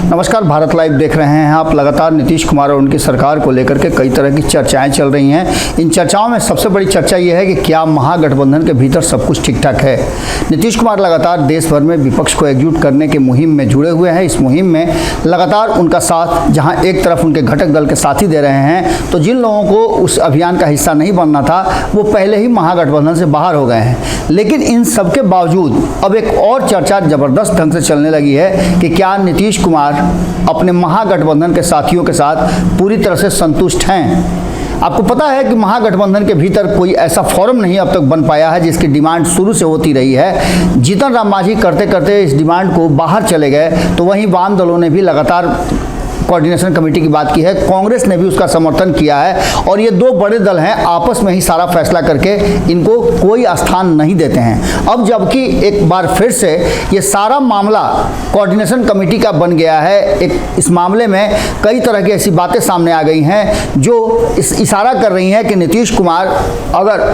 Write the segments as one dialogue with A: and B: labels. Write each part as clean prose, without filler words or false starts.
A: नमस्कार, भारत लाइव देख रहे हैं आप। लगातार नीतीश कुमार और उनकी सरकार को लेकर के कई तरह की चर्चाएं चल रही हैं। इन चर्चाओं में सबसे बड़ी चर्चा ये है कि क्या महागठबंधन के भीतर सब कुछ ठीक ठाक है। नीतीश कुमार लगातार देश भर में विपक्ष को एकजुट करने की मुहिम में जुड़े हुए हैं। इस मुहिम में लगातार उनका साथ, जहां एक तरफ उनके घटक दल के साथी दे रहे हैं, तो जिन लोगों को उस अभियान का हिस्सा नहीं बनना था वो पहले ही महागठबंधन से बाहर हो गए हैं। लेकिन इन सबके बावजूद अब एक और चर्चा जबरदस्त ढंग से चलने लगी है कि क्या नीतीश कुमार अपने महागठबंधन के साथियों के साथ पूरी तरह से संतुष्ट हैं। आपको पता है कि महागठबंधन के भीतर कोई ऐसा फोरम नहीं अब तक बन पाया है जिसकी डिमांड शुरू से होती रही है। जीतन राम मांझी करते करते इस डिमांड को बाहर चले गए, तो वहीं वाम दलों ने भी लगातार कोऑर्डिनेशन कमेटी की बात की है। कांग्रेस ने भी उसका समर्थन किया है और ये दो बड़े दल हैं, आपस में ही सारा फैसला करके इनको कोई स्थान नहीं देते हैं। अब जबकि एक बार फिर से ये सारा मामला कोऑर्डिनेशन कमेटी का बन गया है, इस मामले में कई तरह की ऐसी बातें सामने आ गई हैं जो इशारा कर रही हैं कि नीतीश कुमार अगर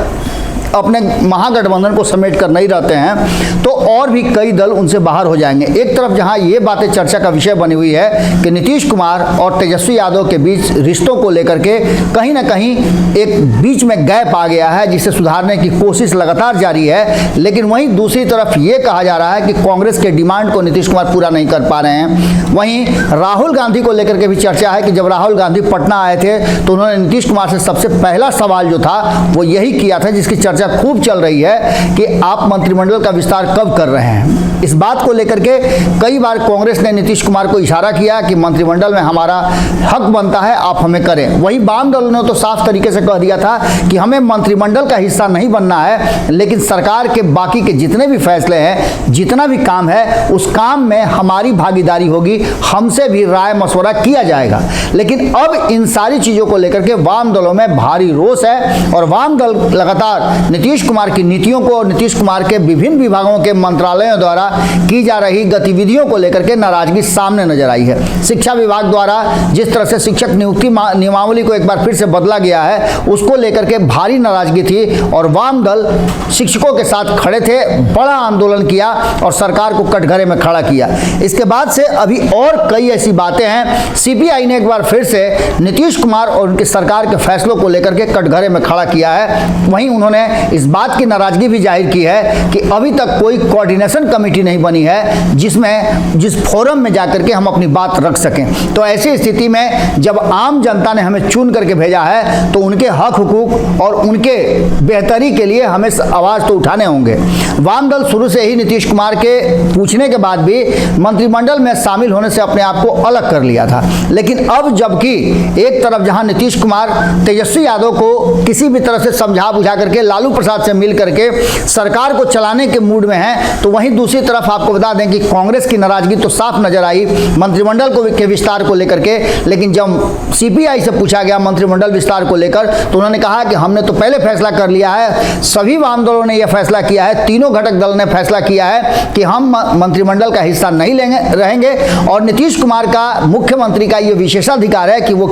A: अपने महागठबंधन को समेट कर नहीं रहते हैं तो और भी कई दल उनसे बाहर हो जाएंगे। एक तरफ जहां ये बातें चर्चा का विषय बनी हुई है कि नीतीश कुमार और तेजस्वी यादव के बीच रिश्तों को लेकर के कहीं ना कहीं एक बीच में गैप आ गया है जिसे सुधारने की कोशिश लगातार जारी है। लेकिन वहीं दूसरी तरफ ये कहा जा रहा है कि कांग्रेस के डिमांड को नीतीश कुमार पूरा नहीं कर पा रहे हैं। वहीं राहुल गांधी को लेकर के भी चर्चा है कि जब राहुल गांधी पटना आए थे तो उन्होंने नीतीश कुमार से सबसे पहला सवाल जो था वो यही किया था, जिसकी चर्चा खूब चल रही है कि आप मंत्रिमंडल का विस्तार कब कर रहे हैं। इस बात को लेकर के कई बार कांग्रेस ने नीतीश कुमार को इशारा किया कि मंत्रिमंडल में हमारा हक बनता है, आप हमें करें। वहीं वाम दलों ने तो साफ तरीके से कह दिया था कि हमें मंत्रिमंडल का हिस्सा नहीं बनना है, लेकिन सरकार के बाकी के जितने भी फैसले हैं, जितना भी काम है, उस काम में हमारी भागीदारी होगी, हमसे भी राय मशवरा किया जाएगा। लेकिन अब इन सारी चीजों को लेकर के वाम दलों में भारी रोष है और वाम दल लगातार नीतीश कुमार की नीतियों को और नीतीश कुमार के विभिन्न विभागों के मंत्रालयों द्वारा की जा रही गतिविधियों को लेकर के नाराजगी सामने नजर आई है। शिक्षा विभाग द्वारा जिस तरह से शिक्षक नियुक्ति नियमावली को एक बार फिर से बदला गया है, उसको लेकर के भारी नाराजगी थी और वाम दल शिक्षकों के साथ खड़े थे, बड़ा आंदोलन किया और सरकार को कटघरे में खड़ा किया। इसके बाद से अभी और कई ऐसी बातें हैं। सीपीआई ने एक बार फिर से नीतीश कुमार और उनकी सरकार के फैसलों को लेकर के कटघरे में खड़ा किया है। वहीं उन्होंने इस बात की नाराजगी भी जाहिर की है कि अभी तक कोई कोऑर्डिनेशन कमेटी नहीं बनी है जिस फोरम में जाकर के हम अपनी बात रख सकें। तो ऐसी स्थिति में जब आम जनता ने हमें चुन करके भेजा है तो उनके हक हुकूक और उनके बेहतरी के लिए हमें आवाज तो उठाने होंगे। वाम दल शुरू से ही नीतीश कुमार के पूछने के बाद भी मंत्रिमंडल में शामिल होने से अपने आप को अलग कर लिया था। लेकिन अब जबकि एक तरफ जहां नीतीश कुमार तेजस्वी यादव को किसी भी तरह से समझा बुझा करके लालू प्रसाद से मिल करके सरकार को चलाने के मूड में हैं, तो वहीं दूसरी तरफ आपको बता दें कि कांग्रेस की नाराजगी तो साफ नजर आई मंत्रिमंडल के विस्तार को लेकर के। लेकिन जब सीपीआई से पूछा गया मंत्रिमंडल विस्तार को लेकर तो उन्होंने कहा कि हमने तो पहले फैसला कर लिया है, सभी वाम दलों ने यह फैसला किया है, तीनों घटक दल ने फैसला किया है कि हम मंत्रिमंडल का हिस्सा नहीं रहेंगे और नीतीश कुमार का, मुख्यमंत्री का यह विशेषाधिकार है कि वो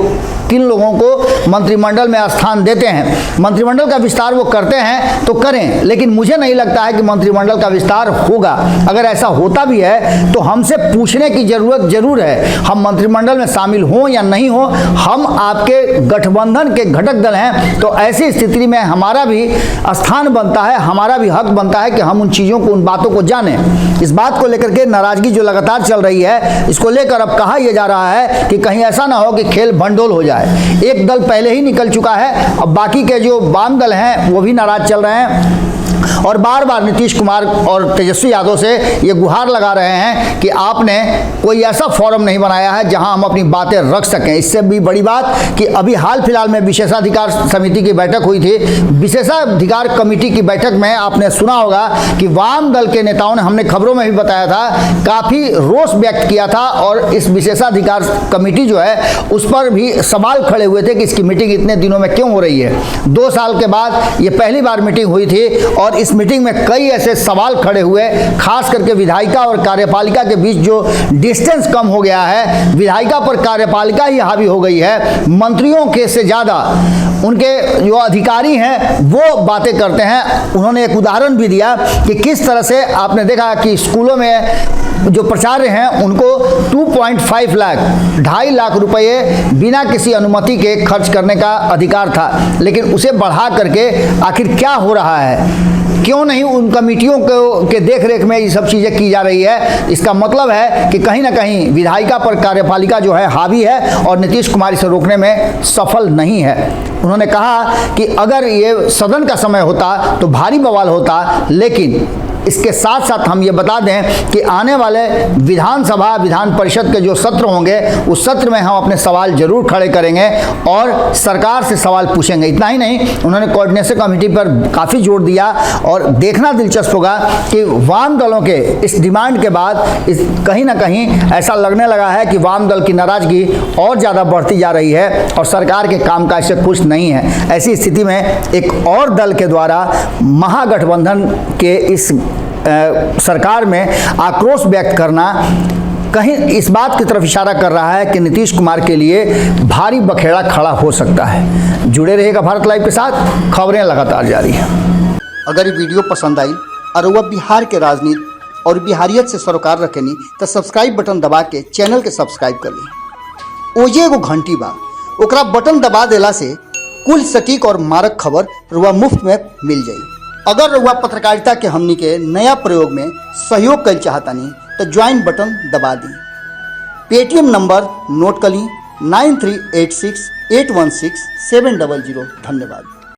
A: किन लोगों को मंत्रिमंडल में स्थान देते हैं। मंत्रिमंडल का विस्तार वो करते हैं तो करें, लेकिन मुझे नहीं लगता है कि मंत्रिमंडल का विस्तार होगा। अगर ऐसा होता भी है तो हमसे पूछने की जरूरत जरूर है, हम मंत्रिमंडल में शामिल हों या नहीं हो, हम आपके गठबंधन के घटक दल हैं। तो ऐसी स्थिति में हमारा भी स्थान बनता है, हमारा भी हक बनता है कि हम उन चीज़ों को, उन बातों को जानें। इस बात को लेकर के नाराजगी जो लगातार चल रही है, इसको लेकर अब कहा यह जा रहा है कि कहीं ऐसा ना हो कि खेल भंडोल हो जाए। एक दल पहले ही निकल चुका है, अब बाकी के जो वाम दल हैं वो भी नाराज चल रहे हैं और बार बार नीतीश कुमार और तेजस्वी यादव से ये गुहार लगा रहे हैं कि आपने कोई ऐसा फोरम नहीं बनाया है जहां हम अपनी बातें रख सकें। इससे भी बड़ी बात कि अभी हाल फिलहाल में विशेषाधिकार समिति की बैठक हुई थी। विशेषाधिकार कमेटी की बैठक में आपने सुना होगा कि वाम दल के नेताओं ने, हमने खबरों में भी बताया था, काफ़ी रोष व्यक्त किया था और इस विशेषाधिकार कमेटी जो है उस पर भी सवाल खड़े हुए थे कि इसकी मीटिंग इतने दिनों में क्यों हो रही है। 2 साल के बाद ये पहली बार मीटिंग हुई थी और इस मीटिंग में कई ऐसे सवाल खड़े हुए, खास करके विधायिका और कार्यपालिका के बीच जो डिस्टेंस कम हो गया है, विधायिका पर कार्यपालिका ही हावी हो गई है, मंत्रियों के से ज़्यादा उनके जो अधिकारी हैं वो बातें करते हैं। उन्होंने एक उदाहरण भी दिया कि किस तरह से आपने देखा कि स्कूलों में जो प्राचार्य हैं उनको 2.5 लाख 2.5 लाख रुपए बिना किसी अनुमति के खर्च करने का अधिकार था, लेकिन उसे बढ़ा करके आखिर क्या हो रहा है, क्यों नहीं उन कमेटियों के देखरेख में ये सब चीज़ें की जा रही है। इसका मतलब है कि कहीं ना कहीं विधायिका पर कार्यपालिका जो है हावी है और नीतीश कुमार इसे रोकने में सफल नहीं है। उन्होंने कहा कि अगर ये सदन का समय होता तो भारी बवाल होता, लेकिन इसके साथ साथ हम ये बता दें कि आने वाले विधानसभा विधान परिषद के जो सत्र होंगे उस सत्र में हम अपने सवाल जरूर खड़े करेंगे और सरकार से सवाल पूछेंगे। इतना ही नहीं, उन्होंने कोऑर्डिनेशन कमेटी पर काफ़ी जोर दिया और देखना दिलचस्प होगा कि वाम दलों के इस डिमांड के बाद इस कहीं ना कहीं ऐसा लगने लगा है कि वाम दल की नाराजगी और ज़्यादा बढ़ती जा रही है और सरकार के कामकाज से खुश नहीं है। ऐसी स्थिति में एक और दल के द्वारा महागठबंधन के इस सरकार में आक्रोश व्यक्त करना कहीं इस बात की तरफ इशारा कर रहा है कि नीतीश कुमार के लिए भारी बखेड़ा खड़ा हो सकता है। जुड़े रहिएगा भारत लाइव के साथ, खबरें लगातार जारी हैं।
B: अगर ये वीडियो पसंद आई और वह बिहार के राजनीति और बिहारियत से सरोकार रखेनी तो सब्सक्राइब बटन दबा के चैनल के सब्सक्राइब कर ली। ओजे एगो घंटी बा, ओकरा बटन दबा देला से कुल सटीक और मारक खबर रुआ मुफ्त में मिल जाई। अगर रुआ पत्रकारिता के हमनी के नया प्रयोग में सहयोग कर चाहतानी तो ज्वाइन बटन दबा दी। पेटीएम नंबर नोट कर ली 9386816700। धन्यवाद।